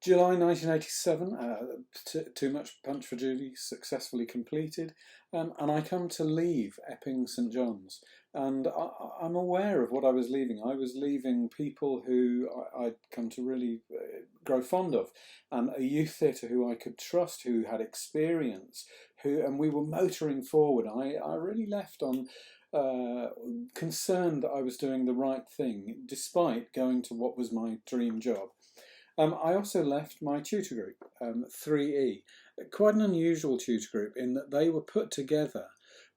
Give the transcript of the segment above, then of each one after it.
July 1987, Too Much Punch for Judy successfully completed, and I come to leave Epping St John's, and I'm aware of what I was leaving. I was leaving people who I'd come to really grow fond of, and a youth theatre who I could trust, who had experience, and we were motoring forward. I really left on concerned that I was doing the right thing, despite going to what was my dream job. I also left my tutor group, 3E, quite an unusual tutor group in that they were put together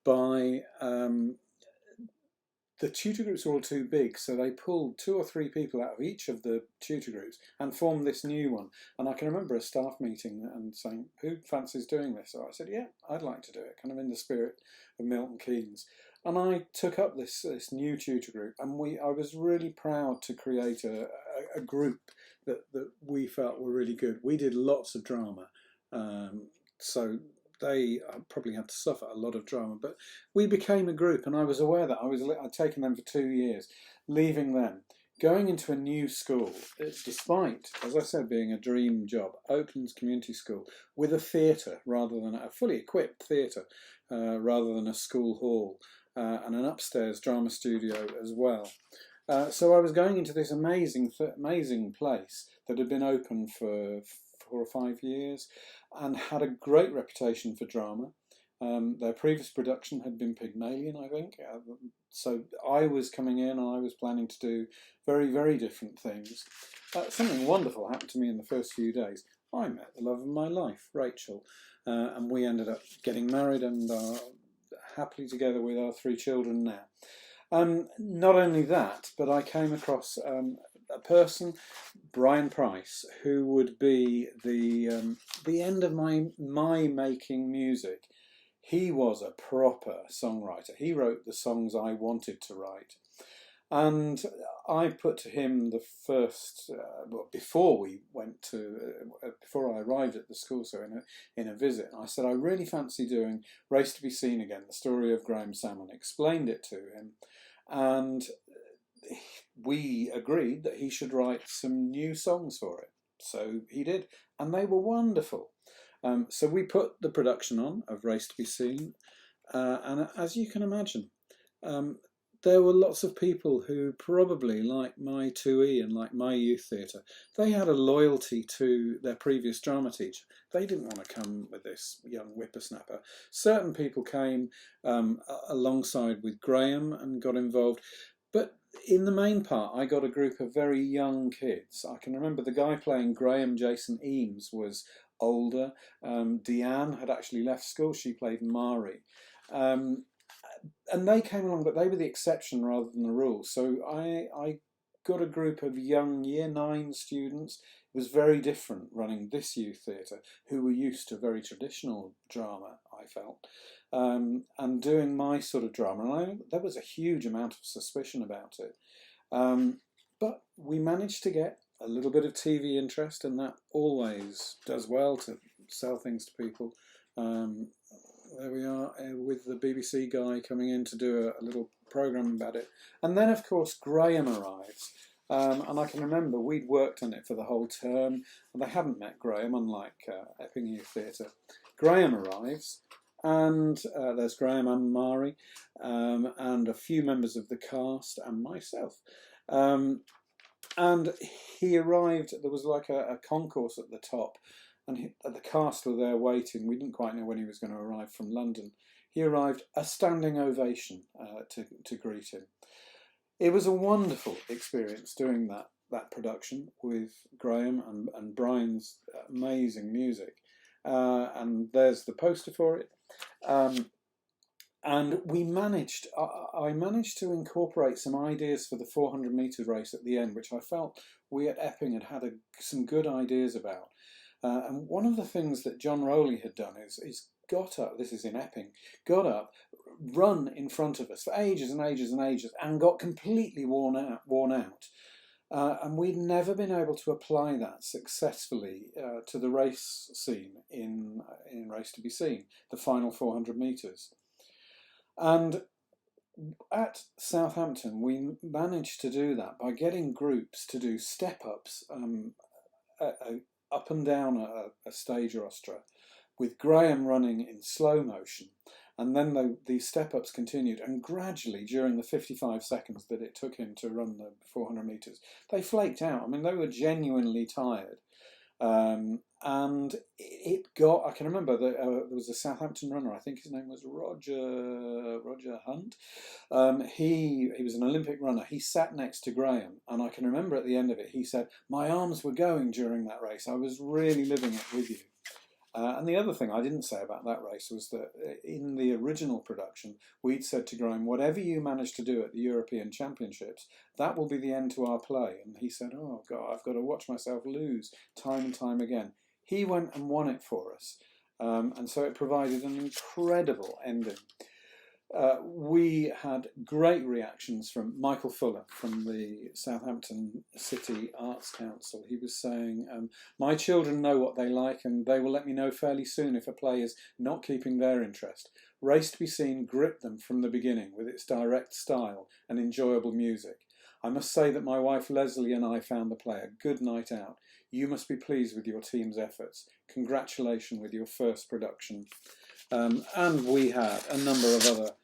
by, the tutor groups were all too big, so they pulled 2 or 3 people out of each of the tutor groups and formed this new one. And I can remember a staff meeting and saying, who fancies doing this? So I said, yeah, I'd like to do it, kind of in the spirit of Milton Keynes. And I took up this new tutor group, and I was really proud to create a group that we felt were really good. We did lots of drama, so they probably had to suffer a lot of drama, but we became a group, and I was aware that I'd taken them for 2 years, leaving them, going into a new school, despite, as I said, being a dream job, Oaklands Community School, with a theatre rather than a fully equipped theatre, rather than a school hall, and an upstairs drama studio as well. So I was going into this amazing place that had been open for 4 or 5 years and had a great reputation for drama. Their previous production had been Pygmalion, I think. So I was coming in and I was planning to do very, very different things. Something wonderful happened to me in the first few days. I met the love of my life, Rachel, and we ended up getting married and are happily together with our 3 children now. Not only that, but I came across a person, Brian Price, who would be the end of my making music. He was a proper songwriter. He wrote the songs I wanted to write. And I put to him the first, before I arrived at the school, so in a visit, I said, I really fancy doing Race to be Seen Again, the story of Graham Salmon. Explained it to him, and we agreed that he should write some new songs for it. So he did, and they were wonderful. So we put the production on of Race to be Seen, and as you can imagine, there were lots of people who probably, like my 2E and like my youth theatre, they had a loyalty to their previous drama teacher. They didn't want to come with this young whippersnapper. Certain people came alongside with Graham and got involved, but in the main part, I got a group of very young kids. I can remember the guy playing Graham, Jason Eames, was older. Deanne had actually left school. She played Mari. And they came along, but they were the exception rather than the rule. So I got a group of young Year 9 students. It was very different running this youth theatre, who were used to very traditional drama, I felt, and doing my sort of drama. And there was a huge amount of suspicion about it. But we managed to get a little bit of TV interest, and that always does well to sell things to people. There we are with the BBC guy coming in to do a little programme about it. And then, of course, Graham arrives. And I can remember we'd worked on it for the whole term, and they hadn't met Graham, unlike Epping Youth Theatre. Graham arrives, and there's Graham and Mari, and a few members of the cast, and myself. And he arrived, there was like a concourse at the top, and the cast were there waiting. We didn't quite know when he was going to arrive from London. He arrived, a standing ovation to greet him. It was a wonderful experience doing that production with Graham and Brian's amazing music. And there's the poster for it. And we managed, I managed to incorporate some ideas for the 400 metre race at the end, which I felt we at Epping had some good ideas about. And one of the things that John Rowley had done is got up, this is in Epping, got up, run in front of us for ages and ages and ages, and got completely worn out. And we'd never been able to apply that successfully to the race scene in Race to be Seen, the final 400 metres. And at Southampton, we managed to do that by getting groups to do step-ups up up and down a stage rostra, with Graham running in slow motion. And then the step-ups continued, and gradually, during the 55 seconds that it took him to run the 400 metres, they flaked out. I mean, they were genuinely tired. And it got, I can remember that there was a Southampton runner, I think his name was Roger Hunt. He was an Olympic runner. He sat next to Graham, and I can remember at the end of it, he said, "My arms were going during that race. I was really living it with you." And the other thing I didn't say about that race was that in the original production, we'd said to Graham, "Whatever you manage to do at the European Championships, that will be the end to our play." And he said, "Oh God, I've got to watch myself lose time and time again." He went and won it for us. And so it provided an incredible ending. We had great reactions from Michael Fuller from the Southampton City Arts Council. He was saying, "My children know what they like, and they will let me know fairly soon if a play is not keeping their interest. Race to be Seen gripped them from the beginning with its direct style and enjoyable music. I must say that my wife Leslie and I found the play a good night out. You must be pleased with your team's efforts. Congratulations with your first production." And we had a number of other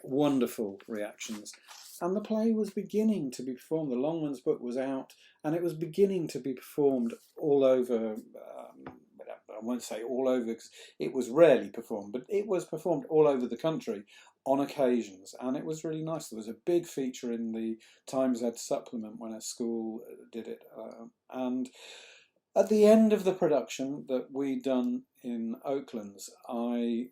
wonderful reactions. And the play was beginning to be performed. The Longman's book was out, and it was beginning to be performed all over. I won't say all over because it was rarely performed, but it was performed all over the country on occasions, and it was really nice. There was a big feature in the Times Ed supplement when a school did it, and at the end of the production that we'd done in Oaklands, I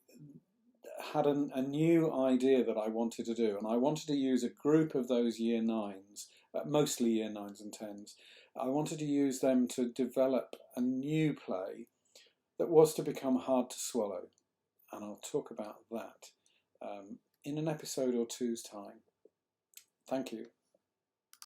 had a new idea that I wanted to do, and I wanted to use a group of those year 9s, mostly year 9s and 10s. I wanted to use them to develop a new play that was to become hard to swallow, and I'll talk about that in an episode or two's time. Thank you.